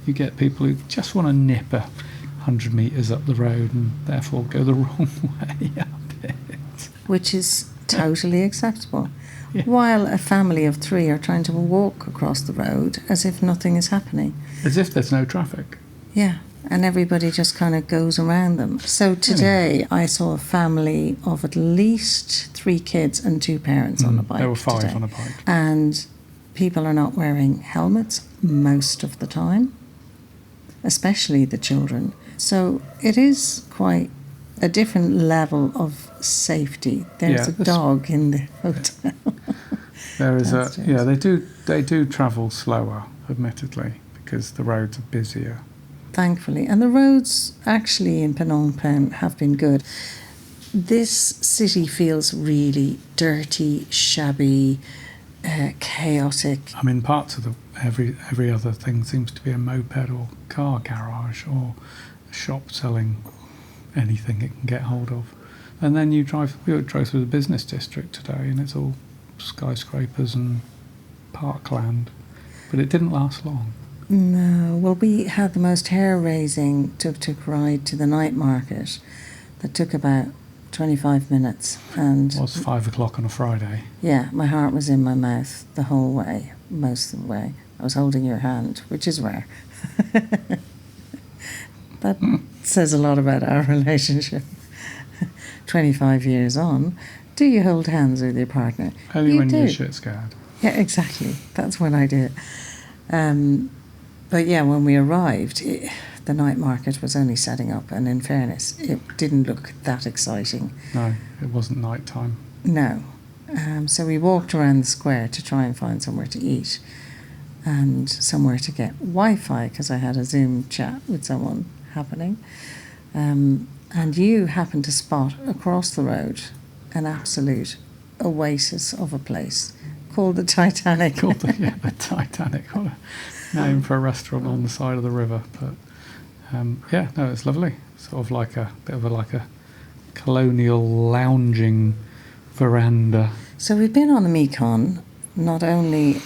you get people who just want to nip 100 metres up the road and therefore go the wrong way up it. Which is totally acceptable. Yeah. While a family of 3 are trying to walk across the road as if nothing is happening. As if there's no traffic. Yeah, and everybody just kind of goes around them. So today I saw a family of at least 3 kids and 2 parents on a bike. There were 5 today. on a bike. And people are not wearing helmets most of the time, especially the children. So it is quite a different level of safety. There's a dog in the hotel. There is they do travel slower, admittedly, because the roads are busier. Thankfully. And the roads actually in Phnom Penh have been good. This city feels really dirty, shabby, chaotic. I mean, parts of every other thing seems to be a moped or car garage or a shop selling anything it can get hold of. And then we drove through the business district today, and it's all skyscrapers and parkland. But it didn't last long. No, well, we had the most hair-raising tuk-tuk ride to the night market that took about 25 minutes. And it was 5 o'clock on a Friday. Yeah, my heart was in my mouth the whole way, most of the way. I was holding your hand, which is rare. That says a lot about our relationship. 25 years on, do you hold hands with your partner? Only when you're shit scared. Yeah, exactly. That's when I do it. But yeah, when we arrived, the night market was only setting up, and in fairness, it didn't look that exciting. No, it wasn't night time. No. So we walked around the square to try and find somewhere to eat and somewhere to get Wi-Fi, because I had a Zoom chat with someone happening. And you happened to spot across the road an absolute oasis of a place called the Titanic. The Titanic. What a name for a restaurant on the side of the river. But it's lovely. Sort of like a bit of a colonial lounging veranda. So we've been on the Mekong. Not only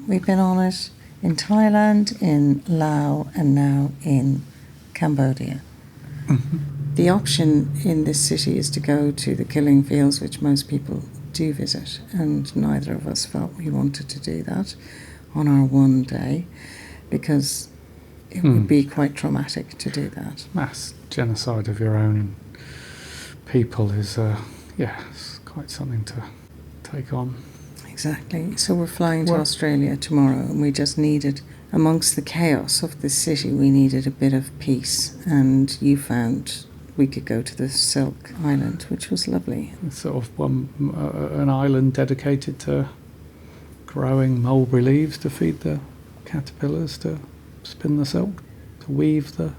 we've been on it in Thailand, in Laos, and now in Cambodia. Mm-hmm. The option in this city is to go to the killing fields, which most people do visit, and neither of us felt we wanted to do that on our one day, because it would be quite traumatic to do that. Mass genocide of your own people is, it's quite something to take on. Exactly. So we're flying to Australia tomorrow, and we just needed, amongst the chaos of the city, we needed a bit of peace, and you found we could go to the Silk Island, which was lovely. It's sort of an island dedicated to growing mulberry leaves to feed the caterpillars, to spin the silk, to weave the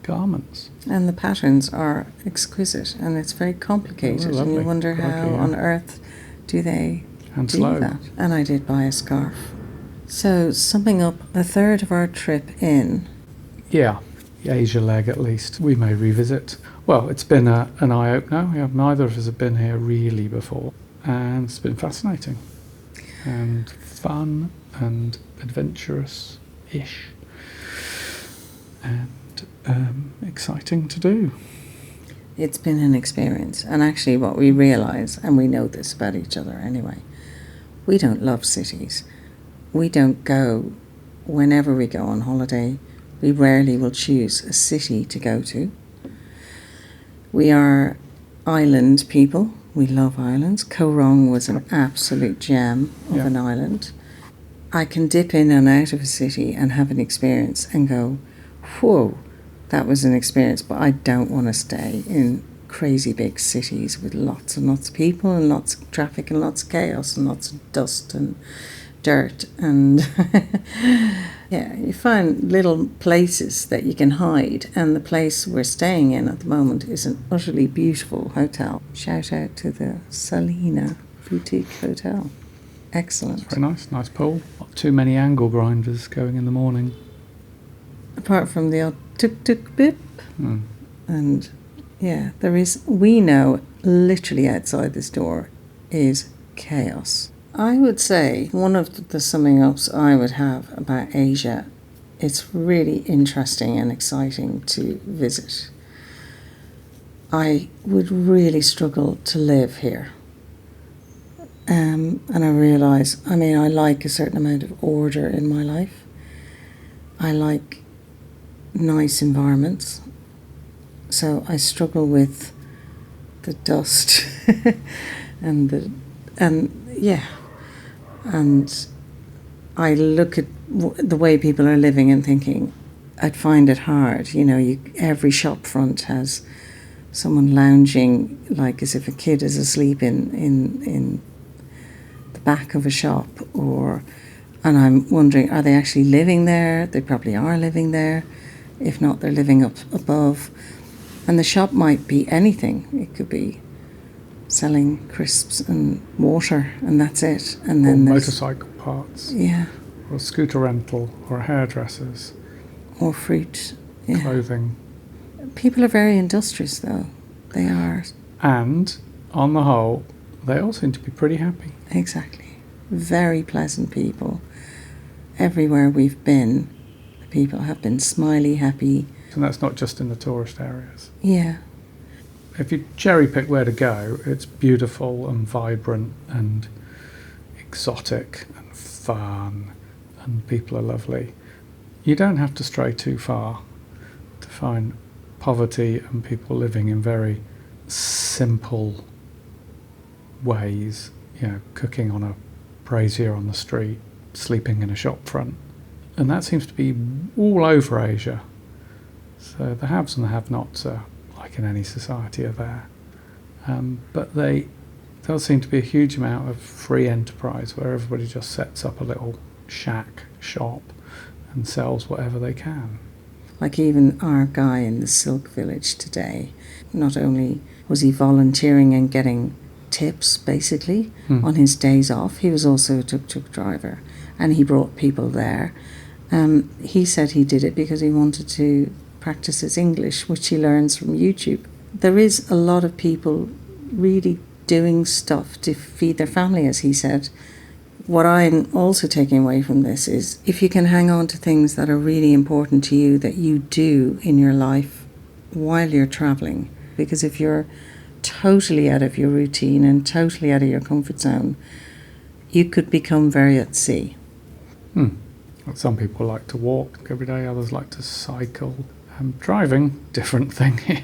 garments. And the patterns are exquisite, and it's very complicated, and you wonder how on earth do they and do slow. that. And I did buy a scarf. So, summing up, a third of our trip in. Yeah, the Asia leg at least. We may revisit. Well, it's been an eye-opener. Neither of us have been here really before. And it's been fascinating. And fun and adventurous-ish. And exciting to do. It's been an experience. And actually what we realise, and we know this about each other anyway, we don't love cities. We don't go, whenever we go on holiday, we rarely will choose a city to go to. We are island people. We love islands. Rong was an absolute gem of an island. I can dip in and out of a city and have an experience and go, whoa, that was an experience, but I don't want to stay in crazy big cities with lots and lots of people and lots of traffic and lots of chaos and lots of dust and dirt. And yeah, you find little places that you can hide, and the place we're staying in at the moment is an utterly beautiful hotel. Shout out to the Salina Boutique Hotel. Excellent. Very nice pool. Not too many angle grinders going in the morning. Apart from the odd tuk-tuk bip. And yeah, we know literally outside this door is chaos. I would say one of the summing ups I would have about Asia, it's really interesting and exciting to visit. I would really struggle to live here. And I realise, I like a certain amount of order in my life. I like nice environments. So I struggle with the dust and I look at the way people are living and thinking, I'd find it hard. Every shop front has someone lounging like as if a kid is asleep in the back of a shop, and I'm wondering, are they actually living there? They probably are living there. If not, they're living up above. And the shop might be anything. It could be selling crisps and water, and that's it. And then motorcycle parts. Yeah. Or scooter rental, or hairdressers. Or fruit. Yeah. Clothing. People are very industrious, though. They are. And, on the whole, they all seem to be pretty happy. Exactly. Very pleasant people. Everywhere we've been, the people have been smiley, happy. And that's not just in the tourist areas. Yeah. If you cherry pick where to go, it's beautiful and vibrant and exotic and fun, and people are lovely. You don't have to stray too far to find poverty and people living in very simple ways, cooking on a brazier on the street, sleeping in a shop front. And that seems to be all over Asia. So the haves and the have-nots are, like in any society, are there. But there seem to be a huge amount of free enterprise where everybody just sets up a little shack shop and sells whatever they can. Like even our guy in the Silk Village today, not only was he volunteering and getting tips, basically, on his days off, he was also a tuk-tuk driver, and he brought people there. He said he did it because he wanted to practice his English, which he learns from YouTube. There is a lot of people really doing stuff to feed their family, as he said. What I'm also taking away from this is if you can hang on to things that are really important to you that you do in your life while you're travelling, because if you're totally out of your routine and totally out of your comfort zone, you could become very at sea. Some people like to walk every day, others like to cycle. Driving, different thing here.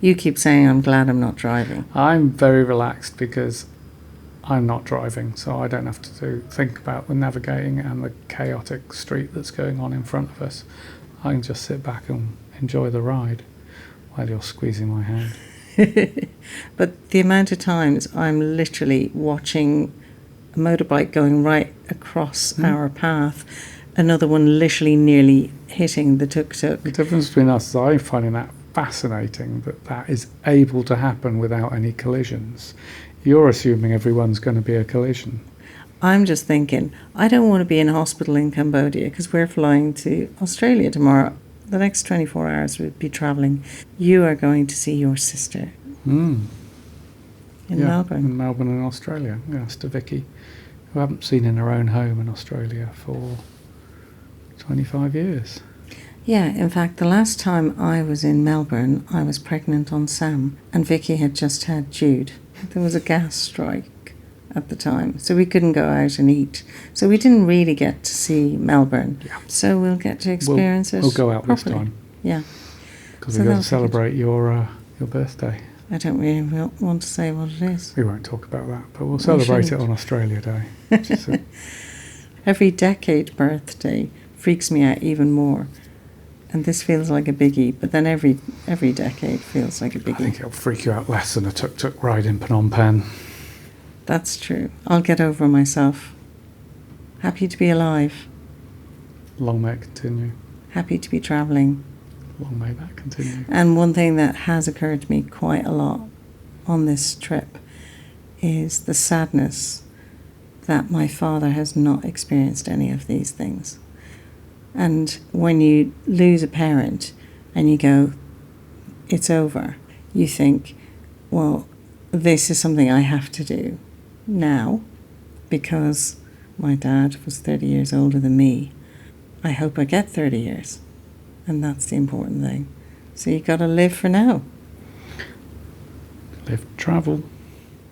You keep saying, I'm glad I'm not driving. I'm very relaxed because I'm not driving, so I don't have to think about the navigating and the chaotic street that's going on in front of us. I can just sit back and enjoy the ride while you're squeezing my hand. But the amount of times I'm literally watching a motorbike going right across our path, another one literally nearly hitting the tuk-tuk. The difference between us is I'm finding that fascinating, that is able to happen without any collisions. You're assuming everyone's going to be a collision. I'm just thinking, I don't want to be in hospital in Cambodia because we're flying to Australia tomorrow. The next 24 hours we'll be travelling. You are going to see your sister in Melbourne. In Melbourne in Australia. Yes, to Vicky, who I haven't seen in her own home in Australia for 25 years. Yeah, in fact, the last time I was in Melbourne, I was pregnant on Sam, and Vicky had just had Jude. There was a gas strike at the time, so we couldn't go out and eat. So we didn't really get to see Melbourne. Yeah. So we'll get to experience it. We'll go out properly. this time. Yeah. Because we've got to celebrate your birthday. I don't really want to say what it is. We won't talk about that, but we'll celebrate it on Australia Day. Every decade birthday freaks me out even more. And this feels like a biggie, but then every decade feels like a biggie. I think it'll freak you out less than a tuk-tuk ride in Phnom Penh. That's true. I'll get over myself. Happy to be alive. Long may it continue. Happy to be travelling. Long may that continue. And one thing that has occurred to me quite a lot on this trip is the sadness that my father has not experienced any of these things. And when you lose a parent and you go, it's over, you think, well, this is something I have to do now because my dad was 30 years older than me. I hope I get 30 years. And that's the important thing. So you got to live for now. Live, travel.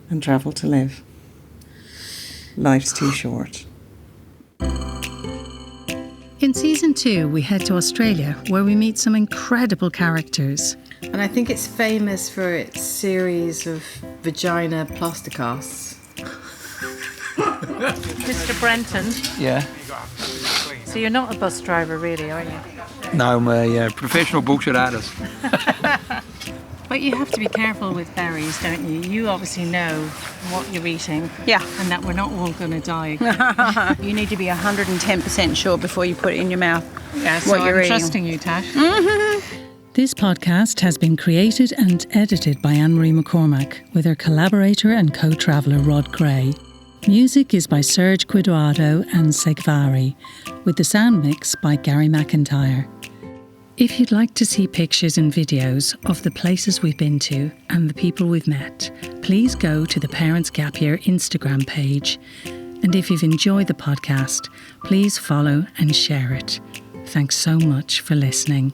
And travel to live. Life's too short. In season 2, we head to Australia, where we meet some incredible characters. And I think it's famous for its series of vagina plaster casts. Mr. Brenton. Yeah. So you're not a bus driver, really, are you? No, I'm a professional bullshit artist. But you have to be careful with berries, don't you? You obviously know what you're eating. Yeah. And that we're not all going to die. You need to be 110% sure before you put it in your mouth. Yeah, so what you're I'm eating. trusting you, Tash. This podcast has been created and edited by Anne-Marie McCormack with her collaborator and co-traveller Rod Gray. Music is by Serge Quadrado and Segvari, with the sound mix by Gary McIntyre. If you'd like to see pictures and videos of the places we've been to and the people we've met, please go to the Parents Gap Year Instagram page. And if you've enjoyed the podcast, please follow and share it. Thanks so much for listening.